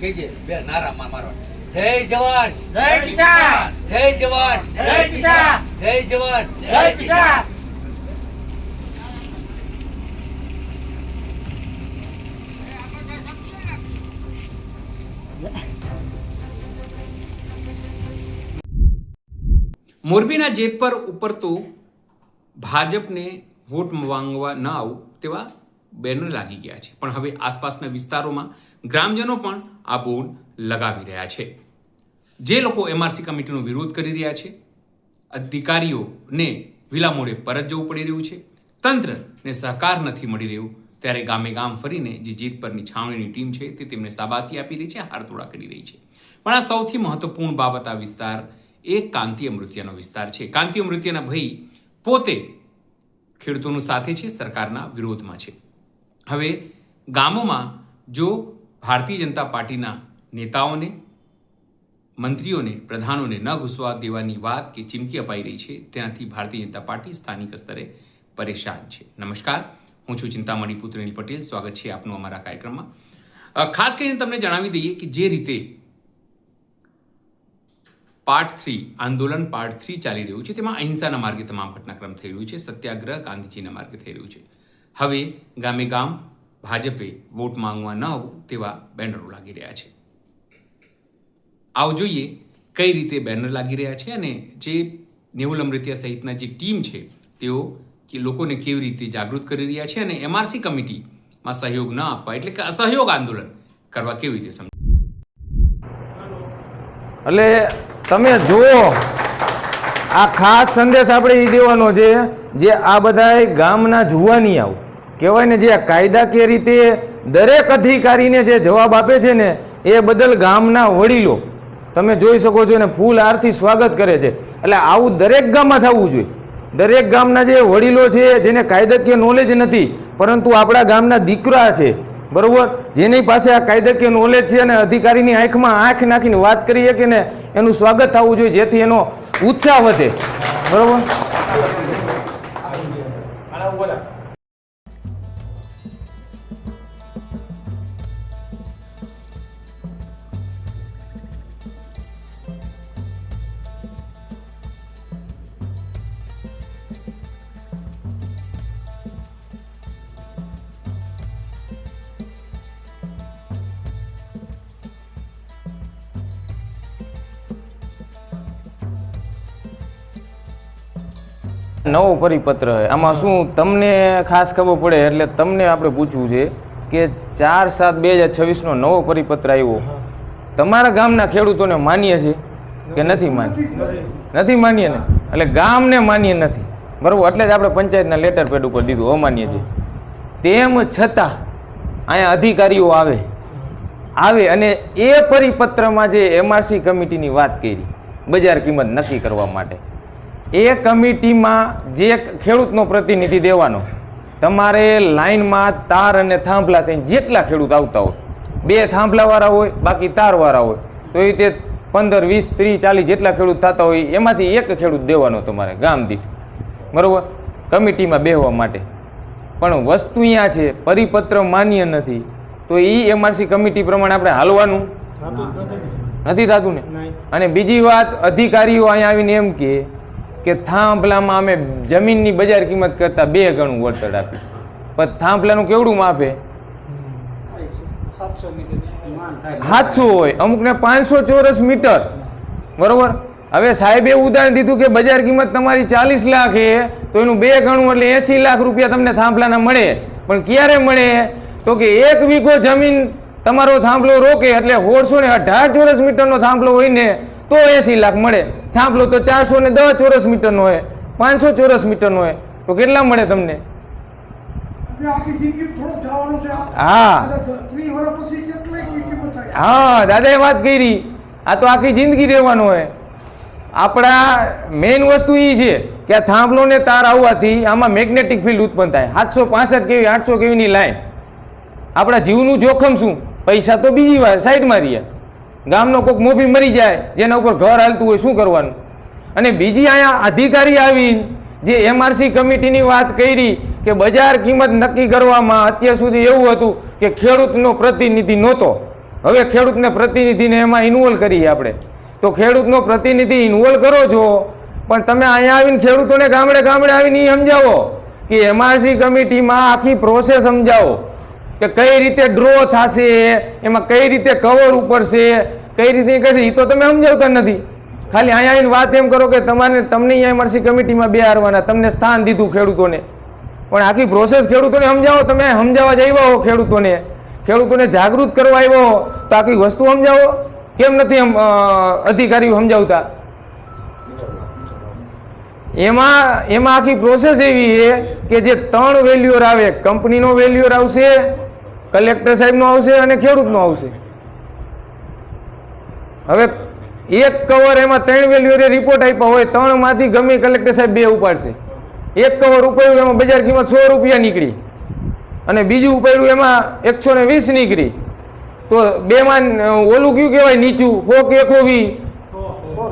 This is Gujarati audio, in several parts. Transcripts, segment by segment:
કહીજે બે નારા મારવા. જય જવાન જય કિસાન, જય જવાન જય કિસાન, જય જવાન જય કિસાન. મોરબીના જેતપર ઉપર તો ભાજપને વોટ માંગવા ન આવું તેવા બેનર લાગી ગયા છે, પણ હવે આસપાસના વિસ્તારોમાં ગ્રામજનો પણ આ બોર્ડ લગાવી રહ્યા છે. જે લોકો એમઆરસી કમિટીનો વિરોધ કરી રહ્યા છે, અધિકારીઓને વિલામોડે પરત જવું પડી રહ્યું છે, તંત્રને સહકાર નથી મળી રહ્યું, ત્યારે ગામે ગામ ફરીને જે જેતપરની છાવણીની ટીમ છે તે તેમને શાબાશી આપી રહી છે, હારતોડા કરી રહી છે. પણ આ સૌથી મહત્વપૂર્ણ બાબત, આ વિસ્તાર એક કાંતિ અમૃતિયાનો વિસ્તાર છે. કાંતિ અમૃતિયાના ભાઈ પોતે ખેડૂતોનું સાથે છે, સરકારના વિરોધમાં છે. હવે ગામોમાં જો ભારતીય જનતા પાર્ટીના નેતાઓને, મંત્રીઓને, પ્રધાનોને ન ઘૂસવા દેવાની વાત કે ચીમકી અપાઈ રહી છે, તેનાથી ભારતીય જનતા પાર્ટી સ્થાનિક સ્તરે પરેશાન છે. નમસ્કાર, હું છું ચિંતામણી પુત્ર અનિલ પટેલ. સ્વાગત છે આપનું અમારા કાર્યક્રમમાં. ખાસ કરીને તમને જણાવી દઈએ કે જે રીતે પાર્ટ 3 આંદોલન પાર્ટ 3 ચાલી રહ્યું છે, તેમાં અહિંસાના માર્ગે તમામ ઘટનાક્રમ થઈ રહ્યું છે, સત્યાગ્રહ ગાંધીજીના માર્ગે થઈ રહ્યું છે. હવે ગામે ગામ ભાજપે વોટ માંગવા ન આવું તેવા બેનરો લાગી રહ્યા છે. આવો જોઈએ કઈ રીતે બેનર લાગી રહ્યા છે અને જે નેહુલ અમૃતિયા સહિતના જે ટીમ છે તેઓ લોકોને કેવી રીતે જાગૃત કરી રહ્યા છે અને એમઆરસી કમિટીમાં સહયોગ ન આપવા એટલે કે અસહયોગ આંદોલન કરવા કેવી રીતે સમજ. એટલે તમે જુઓ, આ ખાસ સંદેશ આપણે એ દેવાનો છે જે આ બધા ગામના જુવાની આવું કહેવાય ને, જે આ કાયદાકીય રીતે દરેક અધિકારીને જે જવાબ આપે છે ને એ બદલ ગામના વડીલો તમે જોઈ શકો છો ને ફૂલ હારથી સ્વાગત કરે છે. એટલે આવું દરેક ગામમાં થવું જોઈએ. દરેક ગામના જે વડીલો છે, જેને કાયદાકીય નોલેજ નથી પરંતુ આપણા ગામના દીકરા છે, બરોબર, જેની પાસે આ કાયદાકીય નોલેજ છે અને અધિકારીની આંખમાં આંખ નાખીને વાત કરી શકે ને એનું સ્વાગત થવું જોઈએ, જેથી એનો ઉત્સાહ વધે. બરોબર. નવો પરિપત્ર આમાં શું તમને ખાસ ખબર પડે એટલે તમને આપણે પૂછવું છે કે 4/7/2026 નવો પરિપત્ર આવ્યો, તમારા ગામના ખેડૂતોને માન્ય છે કે નથી માન્ય? નથી માન્ય ને, એટલે ગામને માન્ય નથી, બરાબર. એટલે જ આપણે પંચાયતના લેટર પેડ ઉપર દીધું અમાન્ય છે. તેમ છતાં અહીંયા અધિકારીઓ આવે અને એ પરિપત્રમાં જે એમઆરસી કમિટીની વાત કરી, બજાર કિંમત નક્કી કરવા માટે, એ કમિટીમાં જે ખેડૂતનો પ્રતિનિધિ દેવાનો, તમારે લાઈનમાં તાર અને થાંભલા થઈને જેટલા ખેડૂત આવતા હોય, 2 થાંભલાવાળા હોય બાકી તારવાળા હોય, તો એ રીતે 15, 20, 30, 40 જેટલા ખેડૂત થતા હોય એમાંથી એક ખેડૂત દેવાનો તમારે ગામ દીઠ, બરાબર, કમિટીમાં બેસવા માટે. પણ વસ્તુ અહીંયા છે, પરિપત્ર માન્ય નથી તો એ એમઆરસી કમિટી પ્રમાણે આપણે હાલવાનું નથી થતું ને. અને બીજી વાત, અધિકારીઓ અહીંયા આવીને એમ કે થાંભલામાં અમે જમીનની બજાર કિંમત કરતાં 2 ગણું વળતર આપી, પણ થાંભલાનું કેવડું માપે? 700 હોય, અમુકને 500 ચોરસ મીટર, બરોબર. હવે સાહેબે ઉદાહરણ દીધું કે બજાર કિંમત તમારી 40 લાખ છે તો એનું 2 ગણું એટલે 80 લાખ રૂપિયા તમને થાંભલાના મળે. પણ ક્યારે મળે? તો કે 1 વીઘો જમીન તમારો થાંભલો રોકે એટલે 1618 ચોરસ મીટરનો થાંભલો હોય ને તો 80 લાખ મળે. થાંભલો તો 410 ચોરસ મીટરનો હોય, 500 ચોરસ મીટરનો હોય તો કેટલા મળે તમને? હા, દાદાએ વાત કરી, આ તો આખી જિંદગી રહેવાનો હોય. આપણા મેઇન વસ્તુ એ છે કે આ થાંભલો ને તાર આવવાથી આમાં મેગ્નેટિક ફિલ્ડ ઉત્પન્ન થાય. 765 કેવી 800 કેવીની લાઈન, આપણા જીવનું જોખમ શું? પૈસા તો બીજી વાર સાઈડમાં રહ્યા, ગામનો કોઈક મોભી મરી જાય જેના ઉપર ઘર હાલતું હોય, શું કરવાનું? અને બીજી અહીંયા અધિકારી આવીને જે એમઆરસી કમિટીની વાત કરી કે બજાર કિંમત નક્કી કરવામાં અત્યાર સુધી એવું હતું કે ખેડૂતનો પ્રતિનિધિ નહોતો, હવે ખેડૂતને પ્રતિનિધિને એમાં ઇન્વોલ્વ કરીએ આપણે. તો ખેડૂતનો પ્રતિનિધિ ઇન્વોલ્વ કરો છો, પણ તમે અહીંયા આવીને ખેડૂતોને ગામડે ગામડે આવીને એ સમજાવો કે એમઆરસી કમિટીમાં આખી પ્રોસેસ સમજાવો કે કઈ રીતે ડ્રો થશે, એમાં કઈ રીતે કવર ઉપડશે, કઈ રીતે કહેશે. એ તો તમે સમજાવતા નથી. ખાલી અહીંયા આવીને વાત એમ કરો કે તમને અહીંયા એમઆરસી કમિટીમાં બેહારવાના, તમને સ્થાન દીધું ખેડૂતોને, પણ આખી પ્રોસેસ ખેડૂતોને સમજાવો. તમે સમજાવવા જ આવ્યા હો ખેડૂતોને જાગૃત કરવા આવ્યો હો, તો આખી વસ્તુ સમજાવો. કેમ નથી અધિકારીઓ સમજાવતા? એમાં આખી પ્રોસેસ એવી છે કે જે 3 વેલ્યુઅર આવે, કંપનીનો વેલ્યુઅર આવશે, કલેક્ટર સાહેબનો આવશે અને ખેડૂતનો આવશે. હવે એક કવર એમાં 3 વેલ્યુઅરે રિપોર્ટ આપ્યા હોય, 3 માંથી ગમે કલેક્ટર સાહેબ 2 ઉપાડશે. એક કવર ઉપાડ્યું એમાં બજાર કિંમત 100 રૂપિયા નીકળી અને બીજું ઉપાડ્યું એમાં 120 નીકળી. તો 2 માં ઓલું કયું કહેવાય નીચું? 100 કે 120?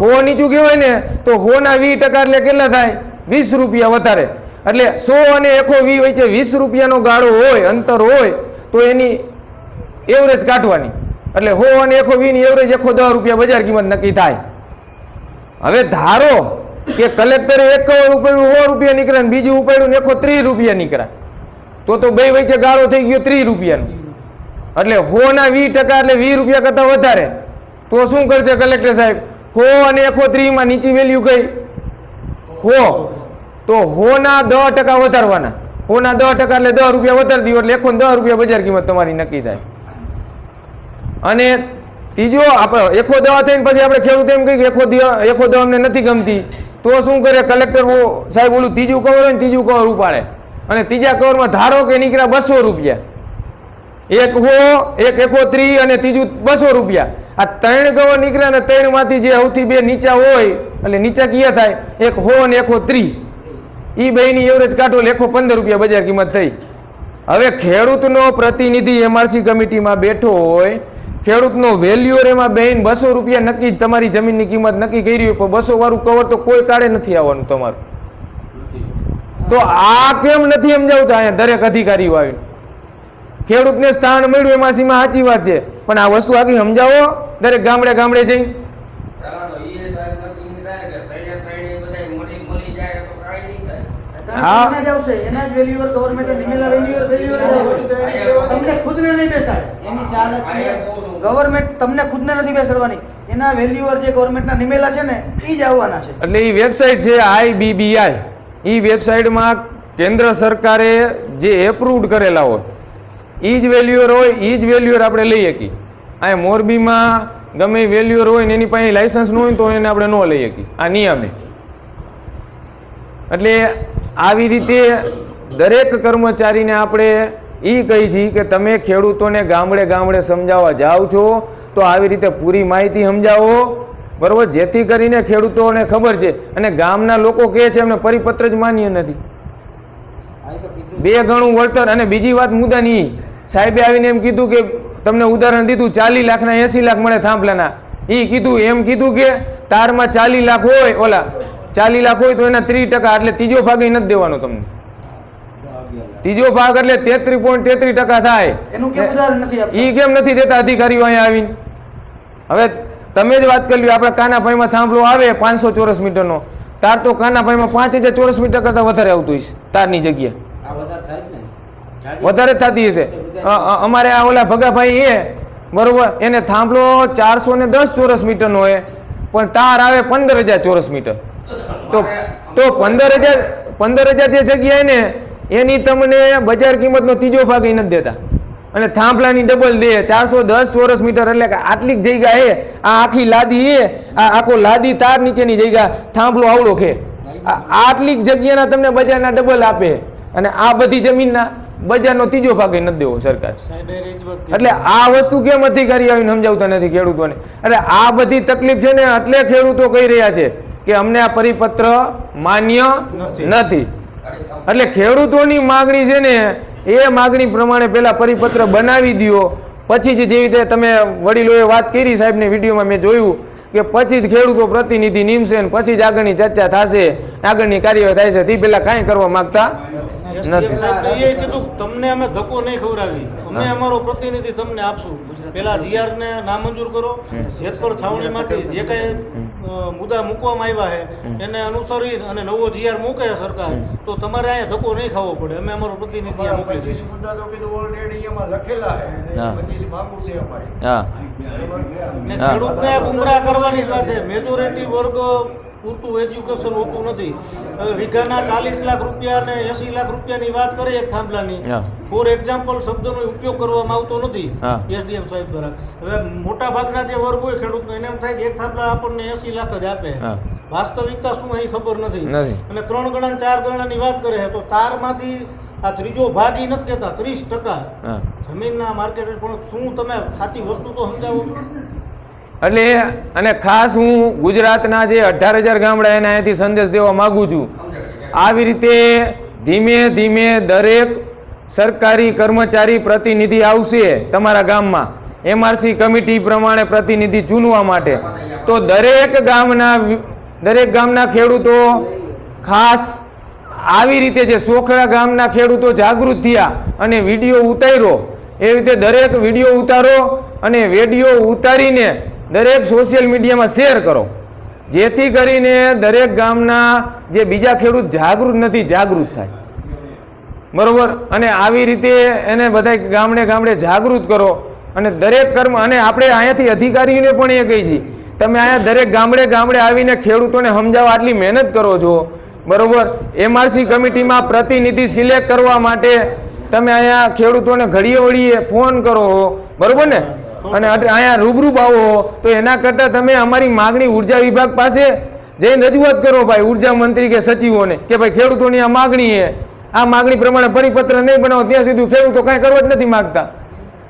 100 નીચું કહેવાય ને. તો 100 ના 20% એટલે કેટલા થાય? 20 રૂપિયા વધારે. એટલે 100 અને 120 વચ્ચે 20 રૂપિયાનો ગાળો હોય, અંતર હોય, તો એની એવરેજ કાઢવાની. એટલે 100 અને 120 ની એવરેજ 110 રૂપિયા બજાર કિંમત નક્કી થાય. હવે ધારો કે કલેક્ટરે એક કવર ઉપાડ્યું 100 રૂપિયા નીકળે ને બીજું ઉપાડ્યું ને 130 રૂપિયા નીકળ્યા, તો બે વચ્ચે ગાળો થઈ ગયો 30 રૂપિયાનો. એટલે 100 ના 20% એટલે 20 રૂપિયા કરતા વધારે. તો શું કરશે કલેક્ટર સાહેબ? 100 અને 130 માં નીચી વેલ્યુ કઈ? 100. તો 100 ના 10% વધારવાના. 100 ના 10% એટલે 10 રૂપિયા વધારી દો, એટલે 110 રૂપિયા બજાર કિંમત તમારી નક્કી થાય. અને ત્રીજો આપણે 110 થઈને પછી આપણે ખેડૂત એમ કહી કે 110 અમને નથી ગમતી, તો શું કરે કલેક્ટર સાહેબ? ઓલું ત્રીજું કવર હોય ને ત્રીજું કવર ઉપાડે અને ત્રીજા કવરમાં ધારો કે નીકળ્યા 200 રૂપિયા. એક 100, એક 130 અને ત્રીજું 200 રૂપિયા. આ 3 કવર નીકળ્યા અને 3 માંથી જે સૌથી 2 નીચા હોય એટલે નીચા કયા થાય? એક 100 અને 130. એ બેની એવરેજ કાઢો એટલે 115 રૂપિયા બજાર કિંમત થઈ. હવે ખેડૂતનો પ્રતિનિધિ એમઆરસી કમિટીમાં બેઠો હોય, ખેડૂતનો વેલ્યુઅર એમાં બેન 200 રૂપિયા નક્કી તમારી જમીનની કિંમત નક્કી કરી હોય, પણ 200 વાળું કવર તો કોઈ કાળે નથી આવવાનું તમારું. તો આ કેમ નથી સમજાવતા અહીંયા દરેક અધિકારીઓ આવીને? ખેડૂતને સ્થાન મળ્યું એમઆરસીમાં, સાચી વાત છે, પણ આ વસ્તુ આખી સમજાવો દરેક ગામડે ગામડે જઈ. એના જ વેલ્યુઅર ગવર્મેન્ટ નિમેલા વેલ્યુઅર તમને ખુદને નહીં બેસાડે. એની ચાલ જ છે ગવર્મેન્ટ તમને ખુદને નથી બેસાડવાની. એના વેલ્યુઅર જે ગવર્મેન્ટના નિમેલા છે ને એ જ આવવાના છે. એટલે એ વેબસાઇટ છે IBBI, એ વેબસાઇટમાં કેન્દ્ર સરકારે જે એપ્રુવડ કરેલા હોય એ જ વેલ્યુઅર હોય, એ જ વેલ્યુઅર આપણે લઈ શકીએ. આ મોરબીમાં ગમે વેલ્યુઅર હોય ને એની પાસે લાયસન્સ ન હોય તો એને આપણે ન લઈ શકીએ, આ નિયમે. એટલે આવી રીતે દરેક કર્મચારીને આપણે એ કહી છીએ કે તમે ખેડૂતોને ગામડે ગામડે સમજાવવા જાઓ છો તો આવી રીતે પૂરી માહિતી સમજાવો, બરાબર, જેથી કરીને ખેડૂતોને ખબર છે. અને ગામના લોકો કહે છે એમને પરિપત્ર જ માન્ય નથી, 2 ગણું વળતર. અને બીજી વાત મુદ્દાની, સાહેબે આવીને એમ કીધું કે તમને ઉદાહરણ દીધું 40 લાખના 80 લાખ મળે થાંભલાના. એ કીધું એમ કીધું કે તારમાં 40 લાખ હોય, ઓલા 40 લાખ હોય તો એના 30%, એટલે ત્રીજો ભાગ નથી દેવાનો તમને. ત્રીજો ભાગ એટલે 33.33% થાય. એ કેમ નથી દેતા અધિકારીઓ અહીંયા આવીને? હવે તમે જ વાત કરી લો, આપણે કાનાભાઈમાં થાંભલો આવે 500 ચોરસ મીટરનો, તાર તો કાનાભાઈમાં 5000 ચોરસ મીટર કરતા વધારે આવતું હશે તારની જગ્યા, વધારે થતી હશે. અમારે આ ઓલા ભગાભાઈ એ બરોબર, એને થાંભલો 410 ચોરસ મીટરનો હોય, પણ તાર આવે 15000 ચોરસ મીટર. તો 15000 જે જગ્યાએ ને એની તમને બજાર કિંમતનો ત્રીજો ભાગ નથી દેતા, અને થાંભલાની ડબલ દે 410 ચોરસ મીટર. એટલે કે આટલી જગ્યા એ આ આખી લાદી એ આ આખો લાદી તાર નીચેની જગ્યા થાંભલો આવડો કે આટલી જગ્યાના તમને બજારના ડબલ આપે, અને આ બધી જમીનના બજારનો ત્રીજો ભાગ નથી દેવો સરકાર. એટલે આ વસ્તુ કેમ અધિકારી આવીને સમજાવતા નથી ખેડૂતોને? એટલે આ બધી તકલીફ છે ને, એટલે ખેડૂતો કહી રહ્યા છે કે અમને આ પરિપત્ર માન્ય નથી. એટલે ખેડૂતોની માગણી છે ને, એ માગણી પ્રમાણે પેલા પરિપત્ર બનાવી દો, પછી જ જેવી રીતે તમે વડીલોએ વાત કરી સાહેબને વિડીયોમાં મેં જોયું કે પછી જ ખેડૂતો પ્રતિનિધિ નિમશે ને પછી જ આગળની ચર્ચા થશે, આગળની કાર્યવાહી થાય છે. તે પેલા કાંઈ કરવા માંગતા નથી. તમને અમે ધક્કો નહીં ખવડાવી, અમે અમારો પ્રતિનિધિ તમને આપશું. પહેલા જીઆર ને નામંજૂર કરો, જેતપુર છાવણીમાંથી જે કઈ મુદ્દા મૂકવામાં આવ્યા છે એને અનુસરી અને નવો જીઆર મૂકે સરકાર તો તમારે અહીંયા ધક્કો નહીં ખાવો પડે. અમે અમારો પ્રતિનિધિ અહીંયા મોકલી દઈશું. હા ને ખેડૂતને ગુમરાહ કરવાની વાત છે. મેજોરિટી વર્ગ પૂરતું એજ્યુકેશન હોતું નથી. હવે વીઘાના 40 લાખ રૂપિયા અને 80 લાખ રૂપિયાની વાત કરે એક થાંભલાની, હા. ફોર એક્ઝામ્પલ શબ્દનો ઉપયોગ કરવામાં આવતો નથી હા. એસડીએમ સાહેબ દ્વારા. હવે મોટા ભાગના જે વર્ગ હોય ખેડૂતનો એને એમ થાય કે એક થાંભલા આપણને 80 લાખ જ આપે. હા. વાસ્તવિકતા શું એ ખબર નથી. નથી. અને 3 ગણા 4 ગણાની વાત કરે છે તો તારમાંથી આ ત્રીજો ભાગ ઈ નથી કહેતા 30% હા. જમીનના માર્કેટ. પણ શું તમે સાચી વસ્તુ તો સમજાવો. એટલે અને ખાસ હું ગુજરાતના જે 18,000 ગામડા એને અહીંયાથી સંદેશ દેવા માગું છું. આવી રીતે ધીમે ધીમે દરેક સરકારી કર્મચારી પ્રતિનિધિ આવશે તમારા ગામમાં MRC કમિટી પ્રમાણે પ્રતિનિધિ ચૂનવા માટે. તો દરેક ગામના ખેડૂતો ખાસ આવી રીતે જે સોખડા ગામના ખેડૂતો જાગૃત થયા અને વિડીયો ઉતાર્યો એ રીતે દરેક વિડીયો ઉતારો અને વિડીયો ઉતારીને દરેક સોશિયલ મીડિયામાં શેર કરો, જેથી કરીને દરેક ગામના જે બીજા ખેડૂત જાગૃત નથી જાગૃત થાય. બરોબર. અને આવી રીતે એને બધા ગામડે જાગૃત કરો અને દરેક અને આપણે અહીંયાથી અધિકારીઓને પણ એ કહી છીએ તમે અહીંયા દરેક ગામડે આવીને ખેડૂતોને સમજાવવા આટલી મહેનત કરો છો. બરોબર. MRC કમિટીમાં પ્રતિનિધિ સિલેક્ટ કરવા માટે તમે અહીંયા ખેડૂતોને ઘડીએ વળીએ ફોન કરો. બરોબર ને. અને અહીંયા રૂબરૂ આવો તો એના કરતાં તમે અમારી માગણી ઉર્જા વિભાગ પાસે જઈને રજૂઆત કરો ભાઈ, ઉર્જા મંત્રી કે સચિવોને કે ભાઈ ખેડૂતોની આ માગણી છે, આ માગણી પ્રમાણે પરિપત્ર નહીં બનાવો ત્યાં સુધી ખેડૂતો કાંઈ કરવા જ નથી માગતા.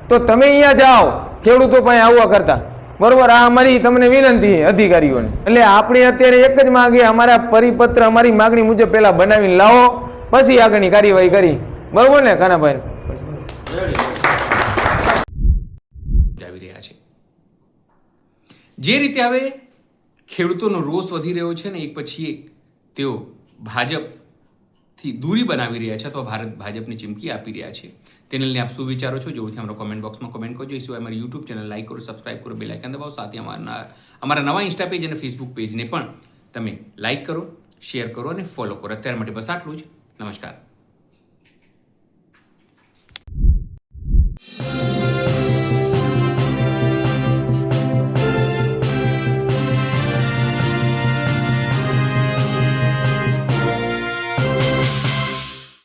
તો તમે અહીંયા જાઓ ખેડૂતો પાસે આવવા કરતા. બરોબર. આ અમારી તમને વિનંતી છે અધિકારીઓને. એટલે આપણે અત્યારે એક જ માગે અમારા પરિપત્ર અમારી માગણી મુજબ પહેલા બનાવીને લાવો, પછી આગળની કાર્યવાહી કરી. બરોબર ને કાનાભાઈ? આવી રહ્યા છે જે રીતે હવે ખેડૂતોનો રોષ વધી રહ્યો છે ને એક પછી એક તેઓ ભાજપથી દૂરી બનાવી રહ્યા છે અથવા ભાજપની ચીમકી આપી રહ્યા છે. તેને લઈને આપ શું વિચારો છો? જોરથી અમારા કોમેન્ટ બોક્સમાં કોમેન્ટ કરજો. એ સિવાય અમારી યુટ્યુબ ચેનલ લાઈક કરો, સબસ્ક્રાઇબ કરો, બેલ આઇકન દબાવો. સાથે અમારા નવા ઇન્સ્ટા પેજ અને ફેસબુક પેજને પણ તમે લાઈક કરો, શેર કરો અને ફોલો કરો. અત્યારે માટે બસ આટલું જ. નમસ્કાર.